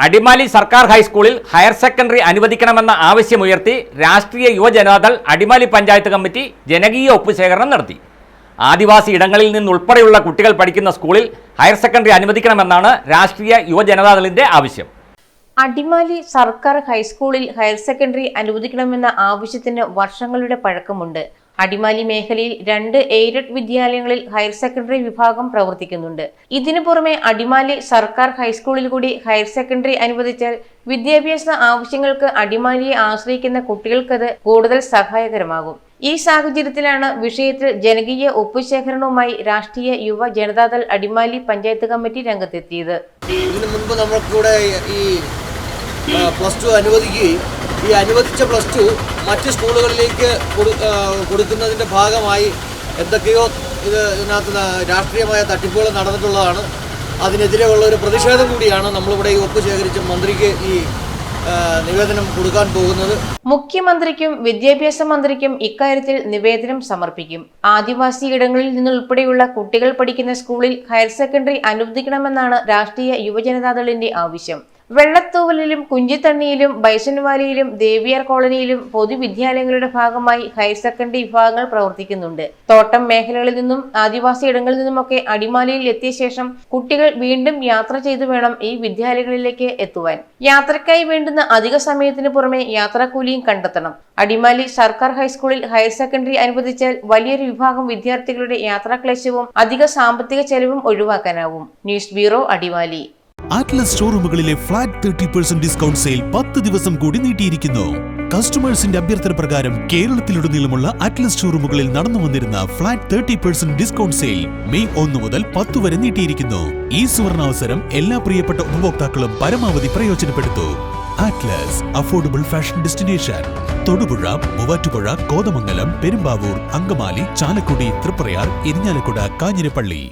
അടിമാലി സർക്കാർ ഹൈസ്കൂളിൽ higher secondary അനുവദിക്കണമെന്ന ആവശ്യമുയർത്തി രാഷ്ട്രീയ യുവജനതാദൾ അടിമാലി പഞ്ചായത്ത് കമ്മിറ്റി ജനകീയ ഒപ്പുശേഖരണം നടത്തി. ആദിവാസി ഇടങ്ങളിൽ നിന്നുൾപ്പെടെയുള്ള കുട്ടികൾ പഠിക്കുന്ന സ്കൂളിൽ ഹയർ സെക്കൻഡറി അനുവദിക്കണമെന്നാണ് രാഷ്ട്രീയ യുവജനതാദളിന്റെ ആവശ്യം. അടിമാലി സർക്കാർ ഹൈസ്കൂളിൽ ഹയർ സെക്കൻഡറി അനുവദിക്കണമെന്ന ആവശ്യത്തിന് വർഷങ്ങളുടെ പഴക്കമുണ്ട്. അടിമാലി മേഖലയിൽ 2 എയ്ഡഡ് വിദ്യാലയങ്ങളിൽ ഹയർ സെക്കൻഡറി വിഭാഗം പ്രവർത്തിക്കുന്നുണ്ട്. ഇതിനു പുറമെ അടിമാലി സർക്കാർ ഹൈസ്കൂളിൽ കൂടി ഹയർ സെക്കൻഡറി അനുവദിച്ചാൽ വിദ്യാഭ്യാസ ആവശ്യങ്ങൾക്ക് അടിമാലിയെ ആശ്രയിക്കുന്ന കുട്ടികൾക്കത് കൂടുതൽ സഹായകരമാകും. ഈ സാഹചര്യത്തിലാണ് വിഷയത്തിൽ ജനകീയ ഒപ്പുശേഖരണവുമായി രാഷ്ട്രീയ യുവ ജനതാദൾ അടിമാലി പഞ്ചായത്ത് കമ്മിറ്റി രംഗത്തെത്തിയത്. ഇതിനു മുൻപ് നമ്മൾക്കൂടെ ഈ +2 അനുവദിക്കുകയും ഈ അനുവദിച്ച +2 മറ്റ് സ്കൂളുകളിലേക്ക് കൊടുക്കുന്നതിൻ്റെ ഭാഗമായി എന്തൊക്കെയോ ഇതിനകത്ത് രാഷ്ട്രീയമായ തട്ടിപ്പുകൾ നടന്നിട്ടുള്ളതാണ്. അതിനെതിരെയുള്ള ഒരു പ്രതിഷേധം കൂടിയാണ് നമ്മളിവിടെ ഈ ഒപ്പ് ശേഖരിച്ച് മന്ത്രിക്ക് ഈ നിവേദനം കൊടുക്കാൻ പോകുന്നത്. മുഖ്യമന്ത്രിക്കും വിദ്യാഭ്യാസ മന്ത്രിക്കും ഇക്കാര്യത്തിൽ നിവേദനം സമർപ്പിക്കും. ആദിവാസി ഇടങ്ങളിൽ നിന്നുൾപ്പെടെയുള്ള കുട്ടികൾ പഠിക്കുന്ന സ്കൂളിൽ ഹയർ സെക്കൻഡറി അനുവദിക്കണമെന്നാണ് രാഷ്ട്രീയ യുവജനതാദളിന്റെ ആവശ്യം. വെള്ളത്തൂവലിലും കുഞ്ചിത്തണ്ണിയിലും ബൈസൺവാലിയിലും ദേവിയാർ കോളനിയിലും പൊതുവിദ്യാലയങ്ങളുടെ ഭാഗമായി ഹയർ സെക്കൻഡറി വിഭാഗങ്ങൾ പ്രവർത്തിക്കുന്നുണ്ട്. തോട്ടം മേഖലകളിൽ നിന്നും ആദിവാസി ഇടങ്ങളിൽ നിന്നുമൊക്കെ അടിമാലിയിൽ എത്തിയ ശേഷം കുട്ടികൾ വീണ്ടും യാത്ര ചെയ്തു വേണം ഈ വിദ്യാലയങ്ങളിലേക്ക് എത്തുവാൻ. യാത്രയ്ക്കായി വേണ്ടുന്ന അധിക സമയത്തിന് പുറമെ യാത്രാക്കൂലിയും കണ്ടെത്തണം. അടിമാലി സർക്കാർ ഹൈസ്കൂളിൽ ഹയർ സെക്കൻഡറി അനുവദിച്ചാൽ വലിയൊരു വിഭാഗം വിദ്യാർത്ഥികളുടെ യാത്രാക്ലേശവും അധിക സാമ്പത്തിക ചെലവും ഒഴിവാക്കാനാവും. News bureau, Adimali. അറ്റ്ലസ് ഷോറൂമുകളിലെ ഫ്ലാറ്റ് 30% ഡിസ്കൗണ്ട് സെയിൽ 10 ദിവസം കൂടി നീട്ടിയിരിക്കുന്നു. കസ്റ്റമേഴ്സിന്റെ അഭ്യർത്ഥന പ്രകാരം കേരളത്തിലുടനീളമുള്ള അറ്റ്ലസ് ഷോറൂമുകളിൽ നടന്നു വന്നിരുന്ന ഫ്ലാറ്റ് 30% ഡിസ്കൗണ്ട് സെയിൽ മെയ് 1 മുതൽ 10 വരെ നീട്ടിയിരിക്കുന്നു. ഈ സുവർണാവസരം എല്ലാ പ്രിയപ്പെട്ട ഉപഭോക്താക്കളും പരമാവധി പ്രയോജനപ്പെടുത്തൂ. Atlas affordable fashion destination Thodupuzha, Muvattupuzha, Kothamangalam, Perumbavoor, Angamaly, Chalakudy, Triprayar, Irinjalakuda, Kanjirappally.